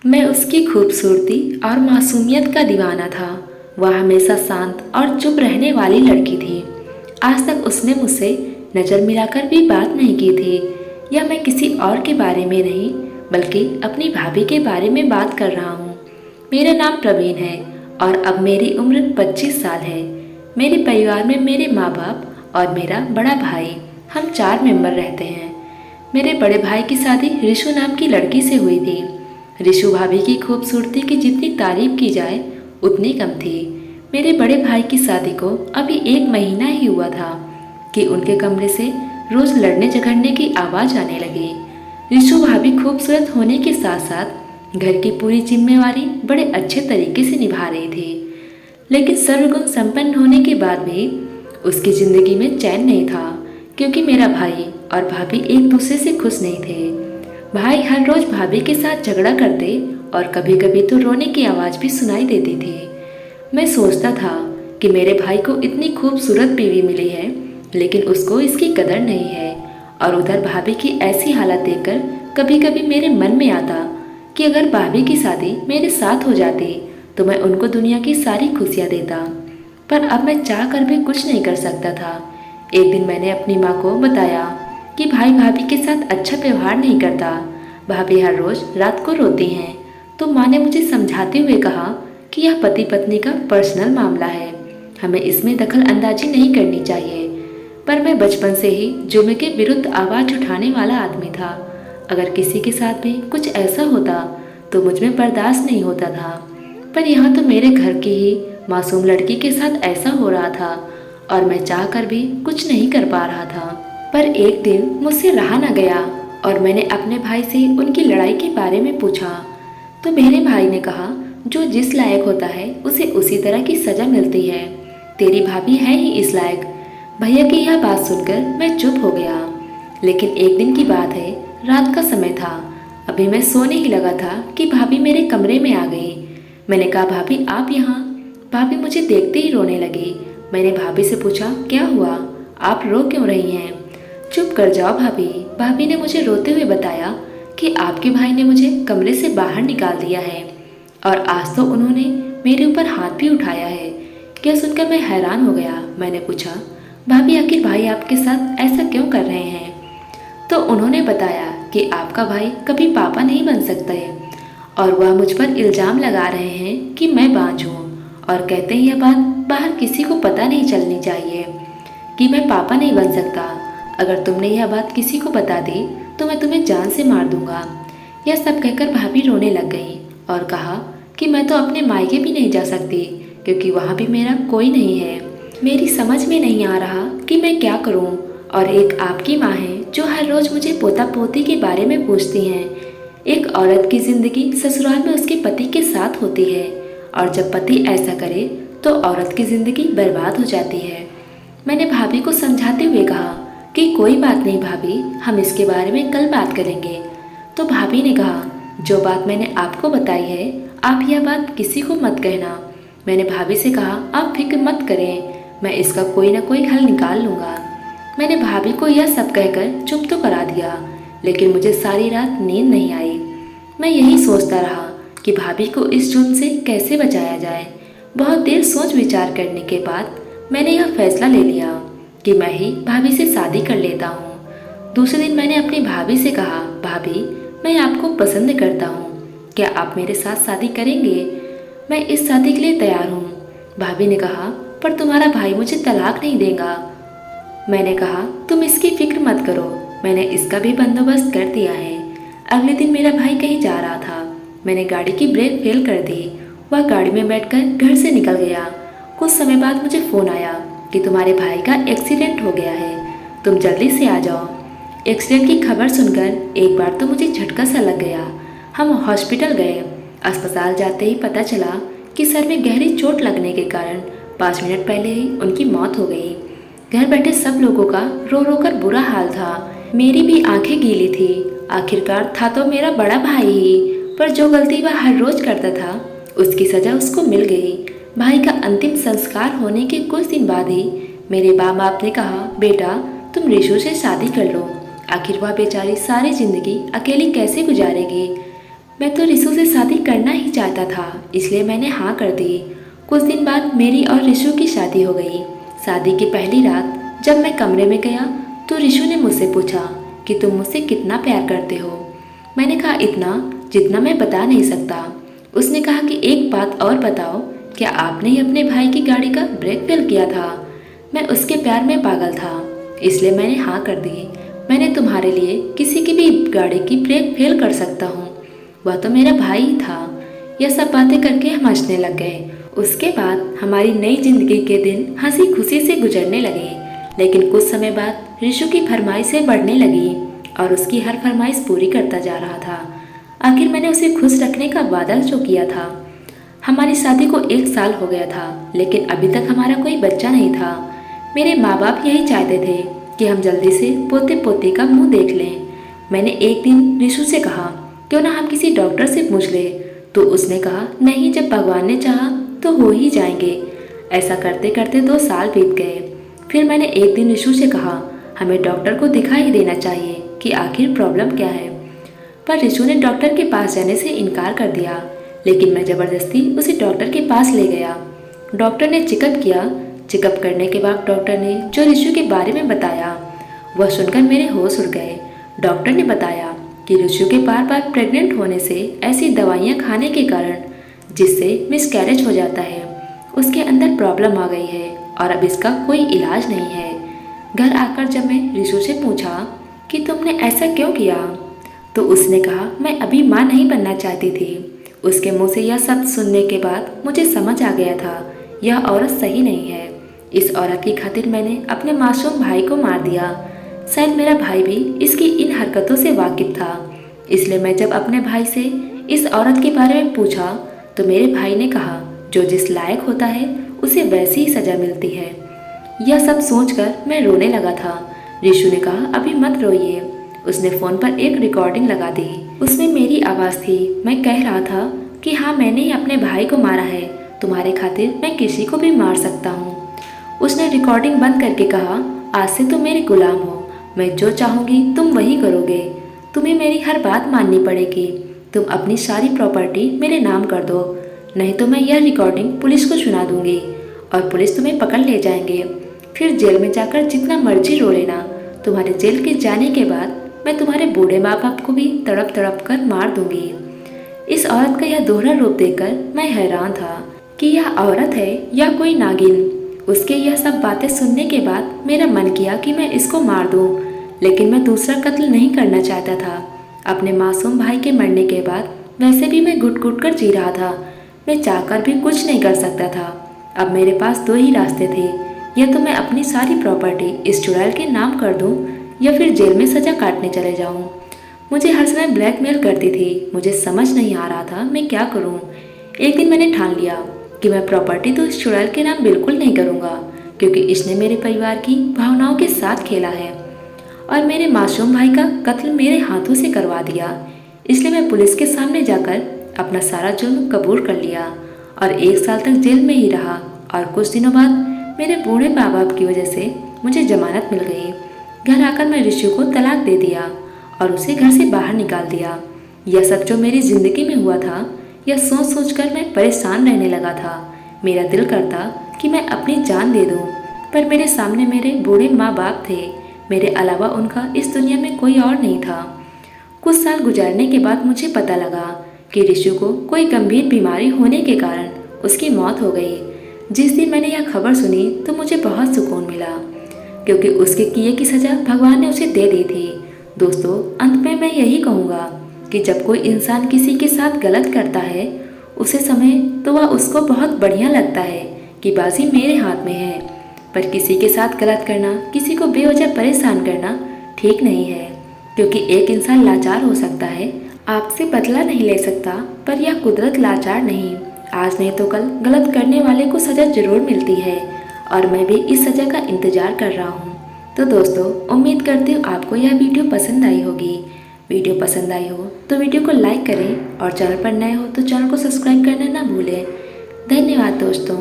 मैं उसकी खूबसूरती और मासूमियत का दीवाना था। वह हमेशा शांत और चुप रहने वाली लड़की थी। आज तक उसने मुझसे नज़र मिलाकर भी बात नहीं की थी। या मैं किसी और के बारे में नहीं, बल्कि अपनी भाभी के बारे में बात कर रहा हूँ। मेरा नाम प्रवीण है और अब मेरी उम्र 25 साल है। मेरे परिवार में मेरे माँ बाप और मेरा बड़ा भाई, हम 4 मेंबर रहते हैं। मेरे बड़े भाई की शादी रिशु नाम की लड़की से हुई थी। रिशु भाभी की खूबसूरती की जितनी तारीफ की जाए उतनी कम थी। मेरे बड़े भाई की शादी को अभी 1 महीना ही हुआ था कि उनके कमरे से रोज लड़ने झगड़ने की आवाज़ आने लगी। रिशु भाभी खूबसूरत होने के साथ साथ घर की पूरी जिम्मेवारी बड़े अच्छे तरीके से निभा रही थी, लेकिन सर्वगुण संपन्न होने के बाद भी उसकी जिंदगी में चैन नहीं था, क्योंकि मेरा भाई और भाभी एक दूसरे से खुश नहीं थे। भाई हर रोज भाभी के साथ झगड़ा करते और कभी कभी तो रोने की आवाज़ भी सुनाई देती थी। मैं सोचता था कि मेरे भाई को इतनी खूबसूरत बीवी मिली है, लेकिन उसको इसकी कदर नहीं है। और उधर भाभी की ऐसी हालत देखकर कभी कभी मेरे मन में आता कि अगर भाभी की शादी मेरे साथ हो जाती तो मैं उनको दुनिया की सारी खुशियाँ देता। पर अब मैं चाह कर भी कुछ नहीं कर सकता था। एक दिन मैंने अपनी माँ को बताया कि भाई भाभी के साथ अच्छा व्यवहार नहीं करता। भाभी हर रोज रात को रोती हैं। तो माँ ने मुझे समझाते हुए कहा कि यह पति पत्नी का पर्सनल मामला है, हमें इसमें दखल अंदाजी नहीं करनी चाहिए। पर मैं बचपन से ही जुर्म के विरुद्ध आवाज़ उठाने वाला आदमी था। अगर किसी के साथ भी कुछ ऐसा होता तो मुझ में बर्दाश्त नहीं होता था। पर यहाँ तो मेरे घर की ही मासूम लड़की के साथ ऐसा हो रहा था और मैं चाह कर भी कुछ नहीं कर पा रहा था। पर एक दिन मुझसे रहा न गया और मैंने अपने भाई से उनकी लड़ाई के बारे में पूछा। तो मेरे भाई ने कहा, जो जिस लायक होता है उसे उसी तरह की सजा मिलती है। तेरी भाभी है ही इस लायक। भैया की यह बात सुनकर मैं चुप हो गया। लेकिन एक दिन की बात है, रात का समय था। अभी मैं सोने ही लगा था कि भाभी मेरे कमरे में आ गई। मैंने कहा, भाभी आप यहाँ? भाभी मुझे देखते ही रोने लगी। मैंने भाभी से पूछा, क्या हुआ, आप रो क्यों रही हैं? चुप कर जाओ भाभी। भाभी ने मुझे रोते हुए बताया कि आपके भाई ने मुझे कमरे से बाहर निकाल दिया है और आज तो उन्होंने मेरे ऊपर हाथ भी उठाया है। क्या सुनकर मैं हैरान हो गया। मैंने पूछा, भाभी आखिर भाई आपके साथ ऐसा क्यों कर रहे हैं? तो उन्होंने बताया कि आपका भाई कभी पापा नहीं बन सकता है और वह मुझ पर इल्ज़ाम लगा रहे हैं कि मैं बांझ हूँ, और कहते हैं यह बात बाहर किसी को पता नहीं चलनी चाहिए कि मैं पापा नहीं बन सकता। अगर तुमने यह बात किसी को बता दी तो मैं तुम्हें जान से मार दूंगा। यह सब कहकर भाभी रोने लग गई और कहा कि मैं तो अपने मायके भी नहीं जा सकती, क्योंकि वहाँ भी मेरा कोई नहीं है। मेरी समझ में नहीं आ रहा कि मैं क्या करूँ। और एक आपकी माँ है जो हर रोज़ मुझे पोता पोती के बारे में पूछती हैं। एक औरत की ज़िंदगी ससुराल में उसके पति के साथ होती है, और जब पति ऐसा करे तो औरत की ज़िंदगी बर्बाद हो जाती है। मैंने भाभी को समझाते हुए कहा कि कोई बात नहीं भाभी, हम इसके बारे में कल बात करेंगे। तो भाभी ने कहा, जो बात मैंने आपको बताई है आप यह बात किसी को मत कहना। मैंने भाभी से कहा, आप फिक्र मत करें, मैं इसका कोई ना कोई हल निकाल लूँगा। मैंने भाभी को यह सब कहकर चुप तो करा दिया, लेकिन मुझे सारी रात नींद नहीं आई। मैं यही सोचता रहा कि भाभी को इस जुर्म से कैसे बचाया जाए। बहुत देर सोच विचार करने के बाद मैंने यह फैसला ले लिया कि मैं ही भाभी से शादी कर लेता हूँ। दूसरे दिन मैंने अपनी भाभी से कहा, भाभी मैं आपको पसंद करता हूँ, क्या आप मेरे साथ शादी करेंगे? मैं इस शादी के लिए तैयार हूँ। भाभी ने कहा, पर तुम्हारा भाई मुझे तलाक नहीं देगा। मैंने कहा, तुम इसकी फिक्र मत करो, मैंने इसका भी बंदोबस्त कर दिया है। अगले दिन मेरा भाई कहीं जा रहा था। मैंने गाड़ी की ब्रेक फेल कर दी। वह गाड़ी में बैठकर घर से निकल गया। कुछ समय बाद मुझे फ़ोन आया कि तुम्हारे भाई का एक्सीडेंट हो गया है, तुम जल्दी से आ जाओ। एक्सीडेंट की खबर सुनकर एक बार तो मुझे झटका सा लग गया। हम हॉस्पिटल गए। अस्पताल जाते ही पता चला कि सर में गहरी चोट लगने के कारण 5 मिनट पहले ही उनकी मौत हो गई। घर बैठे सब लोगों का रो रो कर बुरा हाल था। मेरी भी आंखें गीली थी। आखिरकार था तो मेरा बड़ा भाई ही, पर जो गलती वह हर रोज करता था उसकी सजा उसको मिल गई। भाई का अंतिम संस्कार होने के कुछ दिन बाद ही मेरे माँ बाप ने कहा, बेटा तुम रिशु से शादी कर लो, आखिर वह बेचारी सारी जिंदगी अकेली कैसे गुजारेगी। मैं तो रिशु से शादी करना ही चाहता था, इसलिए मैंने हाँ कर दी। कुछ दिन बाद मेरी और रिशु की शादी हो गई। शादी की पहली रात जब मैं कमरे में गया तो रिशु ने मुझसे पूछा कि तुम मुझसे कितना प्यार करते हो। मैंने कहा इतना जितना मैं बता नहीं सकता। उसने कहा कि एक बात और बताओ, क्या आपने ही अपने भाई की गाड़ी का ब्रेक फेल किया था? मैं उसके प्यार में पागल था, इसलिए मैंने हाँ कर दी। मैंने तुम्हारे लिए किसी की भी गाड़ी की ब्रेक फेल कर सकता हूँ, वह तो मेरा भाई ही था। यह सब बातें करके हम हंसने लग गए। उसके बाद हमारी नई जिंदगी के दिन हंसी खुशी से गुजरने लगे। लेकिन कुछ समय बाद रिशु की फरमाइशें बढ़ने लगी और उसकी हर फरमाइश पूरी करता जा रहा था। आखिर मैंने उसे खुश रखने का वादा जो किया था। हमारी शादी को 1 साल हो गया था, लेकिन अभी तक हमारा कोई बच्चा नहीं था। मेरे माँ बाप यही चाहते थे कि हम जल्दी से पोते पोती का मुंह देख लें। मैंने एक दिन रिशु से कहा क्यों ना हम किसी डॉक्टर से पूछ ले, तो उसने कहा नहीं, जब भगवान ने चाहा तो हो ही जाएंगे। ऐसा करते करते 2 साल बीत गए। फिर मैंने एक दिन रिशु से कहा हमें डॉक्टर को दिखा ही देना चाहिए कि आखिर प्रॉब्लम क्या है। पर रिशु ने डॉक्टर के पास जाने से इनकार कर दिया, लेकिन मैं ज़बरदस्ती उसे डॉक्टर के पास ले गया। डॉक्टर ने चेकअप किया। चेकअप करने के बाद डॉक्टर ने जो रिशु के बारे में बताया वह सुनकर मेरे होश उड़ गए। डॉक्टर ने बताया कि रिशु के बार बार प्रेग्नेंट होने से ऐसी दवाइयाँ खाने के कारण जिससे मिसकैरेज हो जाता है, उसके अंदर प्रॉब्लम आ गई है और अब इसका कोई इलाज नहीं है। घर आकर जब मैं रिशु से पूछा कि तुमने ऐसा क्यों किया, तो उसने कहा मैं अभी माँ नहीं बनना चाहती थी। उसके मुंह से यह सब सुनने के बाद मुझे समझ आ गया था यह औरत सही नहीं है। इस औरत की खातिर मैंने अपने मासूम भाई को मार दिया। शायद मेरा भाई भी इसकी इन हरकतों से वाकिफ था, इसलिए मैं जब अपने भाई से इस औरत के बारे में पूछा तो मेरे भाई ने कहा जो जिस लायक होता है उसे वैसी ही सजा मिलती है। यह सब सोचकर मैं रोने लगा था। रिशु ने कहा अभी मत रोइए। उसने फ़ोन पर एक रिकॉर्डिंग लगा दी। उसमें मेरी आवाज़ थी। मैं कह रहा था कि हाँ, मैंने ही अपने भाई को मारा है, तुम्हारे खातिर मैं किसी को भी मार सकता हूँ। उसने रिकॉर्डिंग बंद करके कहा आज से तुम मेरे गुलाम हो, मैं जो चाहूँगी तुम वही करोगे। तुम्हें मेरी हर बात माननी पड़ेगी। तुम अपनी सारी प्रॉपर्टी मेरे नाम कर दो, नहीं तो मैं यह रिकॉर्डिंग पुलिस को सुना दूंगी और पुलिस तुम्हें पकड़ ले जाएंगे। फिर जेल में जाकर जितना मर्जी रो लेना। तुम्हारे जेल के जाने के बाद मैं तुम्हारे बूढ़े माँ बाप को भी तड़प तड़प कर मार दूंगी। इस औरत का यह दोहरा रूप देखकर मैं हैरान था कि यह औरत है या कोई नागिन। उसके यह सब बातें सुनने के बाद मेरा मन किया कि मैं इसको मार दूं, लेकिन मैं दूसरा कत्ल नहीं करना चाहता था। अपने मासूम भाई के मरने के बाद वैसे भी मैं घुट घुट कर जी रहा था। मैं चाहकर भी कुछ नहीं कर सकता था। अब मेरे पास 2 ही रास्ते थे, या तो मैं अपनी सारी प्रॉपर्टी इस चुड़ैल के नाम कर दूं या फिर जेल में सजा काटने चले जाऊं। मुझे हर समय ब्लैकमेल करती थी। मुझे समझ नहीं आ रहा था मैं क्या करूं। एक दिन मैंने ठान लिया कि मैं प्रॉपर्टी तो इस चुड़ैल के नाम बिल्कुल नहीं करूंगा, क्योंकि इसने मेरे परिवार की भावनाओं के साथ खेला है और मेरे मासूम भाई का कत्ल मेरे हाथों से करवा दिया। इसलिए मैं पुलिस के सामने जाकर अपना सारा जुर्म कबूल कर लिया और 1 साल तक जेल में ही रहा। और कुछ दिनों बाद मेरे बूढ़े माँ बाप की वजह से मुझे जमानत मिल गई। घर आकर मैं रिशु को तलाक दे दिया और उसे घर से बाहर निकाल दिया। यह सब जो मेरी जिंदगी में हुआ था, यह सोच सोच कर मैं परेशान रहने लगा था। मेरा दिल करता कि मैं अपनी जान दे दूं, पर मेरे सामने मेरे बूढ़े माँ बाप थे। मेरे अलावा उनका इस दुनिया में कोई और नहीं था। कुछ साल गुजरने के बाद मुझे पता लगा कि रिशु को कोई गंभीर बीमारी होने के कारण उसकी मौत हो गई। जिस दिन मैंने यह खबर सुनी तो मुझे बहुत सुकून मिला, क्योंकि उसके किए की सज़ा भगवान ने उसे दे दी थी। दोस्तों, अंत में मैं यही कहूँगा कि जब कोई इंसान किसी के साथ गलत करता है उसे समय तो वह उसको बहुत बढ़िया लगता है कि बाजी मेरे हाथ में है, पर किसी के साथ गलत करना, किसी को बेवजह परेशान करना ठीक नहीं है। क्योंकि एक इंसान लाचार हो सकता है, आपसे बदला नहीं ले सकता, पर यह कुदरत लाचार नहीं। आज नहीं तो कल गलत करने वाले को सज़ा जरूर मिलती है और मैं भी इस सज़ा का इंतज़ार कर रहा हूँ। तो दोस्तों, उम्मीद करती हूँ आपको यह वीडियो पसंद आई होगी। वीडियो पसंद आई हो तो वीडियो को लाइक करें और चैनल पर नए हो तो चैनल को सब्सक्राइब करना ना भूलें। धन्यवाद दोस्तों।